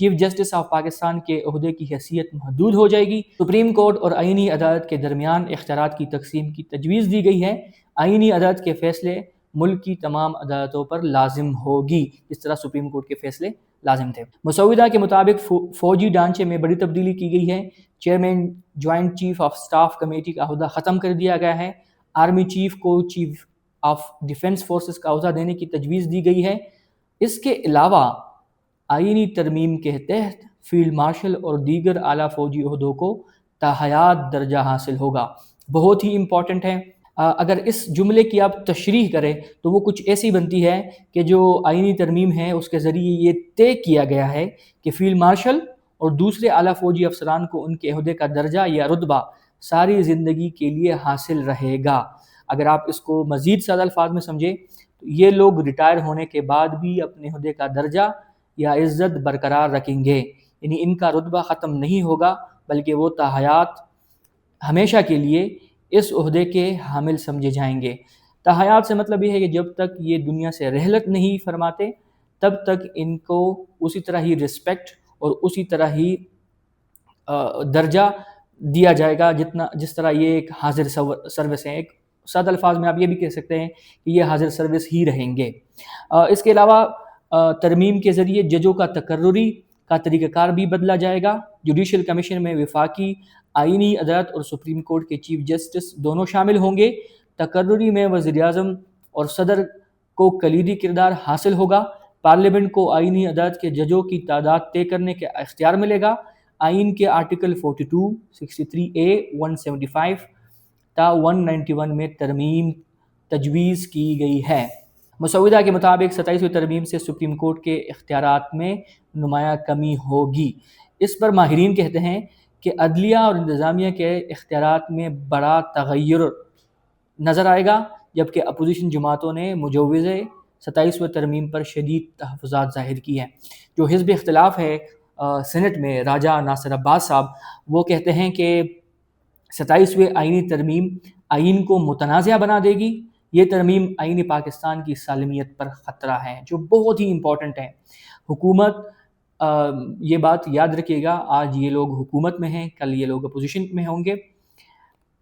Chief justice of Pakistan کے عہدے کی حیثیت محدود ہو جائے گی۔ سپریم کورٹ اور آئینی عدالت کے درمیان اختیارات کی تقسیم کی تجویز دی گئی ہے۔ آئینی عدالت کے فیصلے ملک کی تمام عدالتوں پر لازم ہوگی، جس طرح سپریم کورٹ کے فیصلے لازم تھے۔ مسودہ کے مطابق فوجی ڈھانچے میں بڑی تبدیلی کی گئی ہے۔ Chairman joint chief of staff committee کا عہدہ ختم کر دیا گیا ہے۔ آرمی چیف کو چیف آف ڈیفنس فورسز کا عہدہ دینے کی تجویز دی گئی ہے۔ اس کے علاوہ آئینی ترمیم کے تحت فیلڈ مارشل اور دیگر اعلیٰ فوجی عہدوں کو تاحیات درجہ حاصل ہوگا۔ بہت ہی امپورٹنٹ ہے۔ اگر اس جملے کی آپ تشریح کریں تو وہ کچھ ایسی بنتی ہے کہ جو آئینی ترمیم ہے اس کے ذریعے یہ طے کیا گیا ہے کہ فیلڈ مارشل اور دوسرے اعلیٰ فوجی افسران کو ان کے عہدے کا درجہ یا رتبہ ساری زندگی کے لیے حاصل رہے گا۔ اگر آپ اس کو مزید سادہ الفاظ میں سمجھیں تو یہ لوگ ریٹائر ہونے کے بعد بھی اپنے عہدے کا درجہ یا عزت برقرار رکھیں گے، یعنی ان کا رتبہ ختم نہیں ہوگا بلکہ وہ تاحیات ہمیشہ کے لیے اس عہدے کے حامل سمجھے جائیں گے۔ تاحیات سے مطلب یہ ہے کہ جب تک یہ دنیا سے رحلت نہیں فرماتے تب تک ان کو اسی طرح ہی رسپیکٹ اور اسی طرح ہی درجہ دیا جائے گا جس طرح یہ ایک حاضر سروس ہے۔ ایک سادہ الفاظ میں آپ یہ بھی کہہ سکتے ہیں کہ یہ حاضر سروس ہی رہیں گے۔ اس کے علاوہ ترمیم کے ذریعے ججوں کا تقرری کا طریقہ کار بھی بدلا جائے گا۔ جوڈیشل کمیشن میں وفاقی آئینی عدالت اور سپریم کورٹ کے چیف جسٹس دونوں شامل ہوں گے۔ تقرری میں وزیر اعظم اور صدر کو کلیدی کردار حاصل ہوگا۔ پارلیمنٹ کو آئینی عدالت کے ججوں کی تعداد طے کرنے کا اختیار ملے گا۔ آئین کے آرٹیکل 42، 63A، 175 تا 191 میں ترمیم تجویز کی گئی ہے۔ مسودہ کے مطابق 27ویں ترمیم سے سپریم کورٹ کے اختیارات میں نمایاں کمی ہوگی۔ اس پر ماہرین کہتے ہیں کہ عدلیہ اور انتظامیہ کے اختیارات میں بڑا تغیر نظر آئے گا، جبکہ اپوزیشن جماعتوں نے مجوزہ 27ویں ترمیم پر شدید تحفظات ظاہر کی ہیں۔ جو حزب اختلاف ہے سینٹ میں، راجہ ناصر عباس صاحب، وہ کہتے ہیں کہ 27ویں آئینی ترمیم آئین کو متنازع بنا دے گی۔ یہ ترمیم آئین پاکستان کی سالمیت پر خطرہ ہے، جو بہت ہی امپورٹنٹ ہے۔ حکومت یہ بات یاد رکھیے گا، آج یہ لوگ حکومت میں ہیں، کل یہ لوگ اپوزیشن میں ہوں گے۔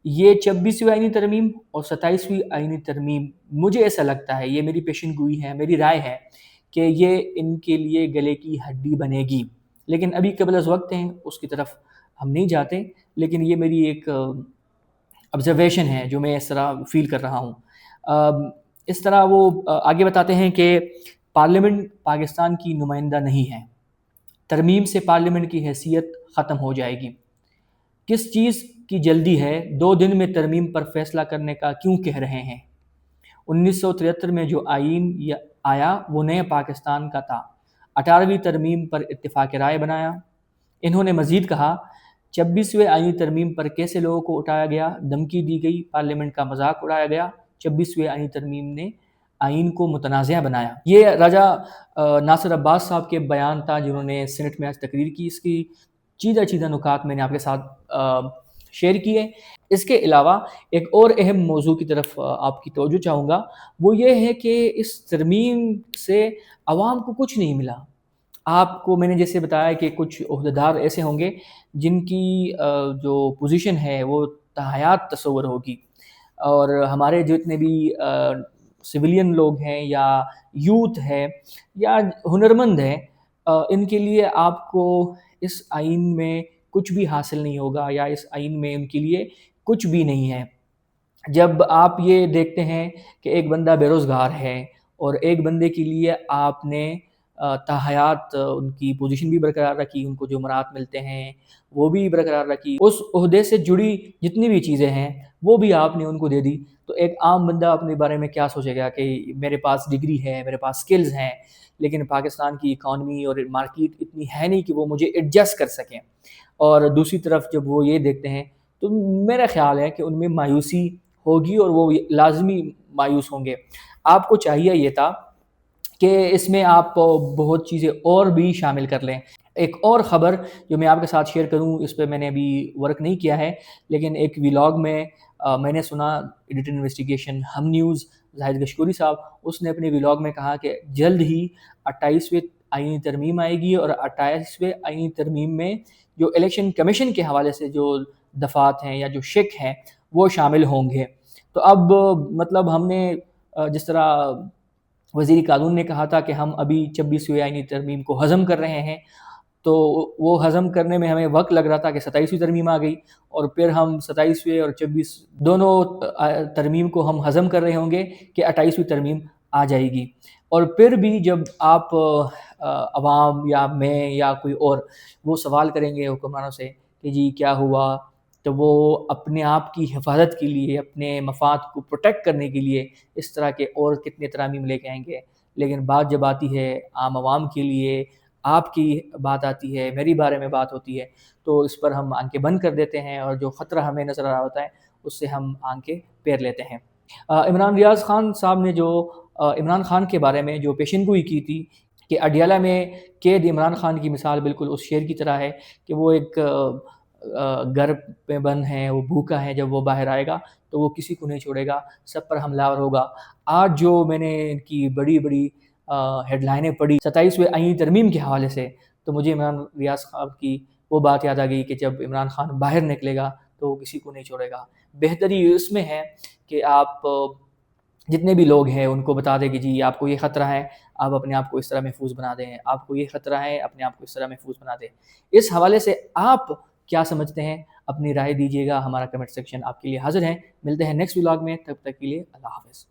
یہ 26ویں آئینی ترمیم اور 27ویں آئینی ترمیم، مجھے ایسا لگتا ہے، یہ میری پیشن گوئی ہے، میری رائے ہے کہ یہ ان کے لیے گلے کی ہڈی بنے گی، لیکن ابھی قبل از وقت ہیں، اس کی طرف ہم نہیں جاتے، لیکن یہ میری ایک آبزرویشن ہے جو میں اس طرح فیل کر رہا ہوں۔ اس طرح وہ آگے بتاتے ہیں کہ پارلیمنٹ پاکستان کی نمائندہ نہیں ہے، ترمیم سے پارلیمنٹ کی حیثیت ختم ہو جائے گی۔ کس چیز کی جلدی ہے؟ 2 دن میں ترمیم پر فیصلہ کرنے کا کیوں کہہ رہے ہیں؟ 1973 میں جو آئین آیا وہ نئے پاکستان کا تھا۔ 18ویں ترمیم پر اتفاق رائے بنایا۔ انہوں نے مزید کہا، 26ویں آئینی ترمیم پر کیسے لوگوں کو اٹھایا گیا، دھمکی دی گئی، پارلیمنٹ کا مذاق اڑایا گیا۔ 26ویں آئینی ترمیم نے آئین کو متنازع بنایا۔ یہ راجہ ناصر عباس صاحب کے بیان تھا جنہوں نے سینٹ میں آج تقریر کی۔ اس کی چیدہ نکات میں نے آپ کے ساتھ شیئر کیے۔ اس کے علاوہ ایک اور اہم موضوع کی طرف آپ کی توجہ چاہوں گا، وہ یہ ہے کہ اس ترمیم سے عوام کو کچھ نہیں ملا۔ آپ کو میں نے جیسے بتایا کہ کچھ عہدیدار ایسے ہوں گے جن کی جو پوزیشن ہے وہ تاحیات تصور ہوگی، اور ہمارے جتنے بھی سویلین لوگ ہیں یا یوتھ ہے یا ہنرمند ہیں، ان کے لیے آپ کو اس آئین میں کچھ بھی حاصل نہیں ہوگا، یا اس آئین میں ان کے لیے کچھ بھی نہیں ہے۔ جب آپ یہ دیکھتے ہیں کہ ایک بندہ بے روزگار ہے اور ایک بندے کے لیے آپ نے تاحیات ان کی پوزیشن بھی برقرار رکھی، ان کو جو مراد ملتے ہیں وہ بھی برقرار رکھی، اس عہدے سے جڑی جتنی بھی چیزیں ہیں وہ بھی آپ نے ان کو دے دی، تو ایک عام بندہ اپنے بارے میں کیا سوچے گا کہ میرے پاس ڈگری ہے، میرے پاس سکلز ہیں، لیکن پاکستان کی اکانومی اور مارکیٹ اتنی ہے نہیں کہ وہ مجھے ایڈجسٹ کر سکیں۔ اور دوسری طرف جب وہ یہ دیکھتے ہیں تو میرا خیال ہے کہ ان میں مایوسی ہوگی اور وہ لازمی مایوس ہوں گے۔ آپ کو چاہیے یہ تھا کہ اس میں آپ بہت چیزیں اور بھی شامل کر لیں۔ ایک اور خبر جو میں آپ کے ساتھ شیئر کروں، اس پہ میں نے ابھی ورک نہیں کیا ہے، لیکن ایک ولاگ میں نے سنا، ایڈیٹر انویسٹیگیشن ہم نیوز زاہد گشکوری صاحب، اس نے اپنے ولاگ میں کہا کہ جلد ہی 28ویں آئینی ترمیم آئے گی اور 28ویں آئینی ترمیم میں جو الیکشن کمیشن کے حوالے سے جو دفعات ہیں یا جو شک ہیں وہ شامل ہوں گے۔ تو اب مطلب ہم نے جس طرح وزیر قانون نے کہا تھا کہ ہم ابھی 26ویں آئینی ترمیم کو ہضم کر رہے ہیں، تو وہ ہضم کرنے میں ہمیں وقت لگ رہا تھا کہ 27ویں ترمیم آ گئی، اور پھر ہم 27ویں اور 26 دونوں ترمیم کو ہم ہضم کر رہے ہوں گے کہ 28ویں ترمیم آ جائے گی۔ اور پھر بھی جب آپ عوام یا میں یا کوئی اور وہ سوال کریں گے حکمرانوں سے کہ جی کیا ہوا، تو وہ اپنے آپ کی حفاظت کے لیے، اپنے مفاد کو پروٹیکٹ کرنے کے لیے اس طرح کے اور کتنے ترامیم لے کے آئیں گے۔ لیکن بات جب آتی ہے عام عوام کے لیے، آپ کی بات آتی ہے، میری بارے میں بات ہوتی ہے، تو اس پر ہم آنکھیں بند کر دیتے ہیں، اور جو خطرہ ہمیں نظر آ رہا ہوتا ہے اس سے ہم آنکھیں پھیر لیتے ہیں۔ عمران ریاض خان صاحب نے جو عمران خان کے بارے میں جو پیشن گوئی کی تھی کہ اڈیالہ میں قید عمران خان کی مثال بالکل اس شعر کی طرح ہے کہ وہ ایک گھر پہ بند ہے، وہ بھوکا ہے، جب وہ باہر آئے گا تو وہ کسی کو نہیں چھوڑے گا، سب پر حملہ آور ہوگا۔ آج جو میں نے ان کی بڑی بڑی ہیڈ لائنیں پڑھی 27ویں آئینی ترمیم کے حوالے سے، تو مجھے عمران ریاض صاحب کی وہ بات یاد آ گئی کہ جب عمران خان باہر نکلے گا تو وہ کسی کو نہیں چھوڑے گا۔ بہتری اس میں ہے کہ آپ جتنے بھی لوگ ہیں ان کو بتا دیں کہ جی آپ کو یہ خطرہ ہے، آپ اپنے آپ کو اس طرح محفوظ بنا دیں، آپ کو یہ خطرہ ہے، اپنے آپ کو اس طرح محفوظ بنا دیں۔ اس حوالے سے آپ کیا سمجھتے ہیں؟ اپنی رائے دیجیے گا، ہمارا کمنٹ سیکشن آپ کے لیے حاضر ہے۔ ملتے ہیں نیکسٹ ولاگ میں، تب تک کے لیے اللہ حافظ۔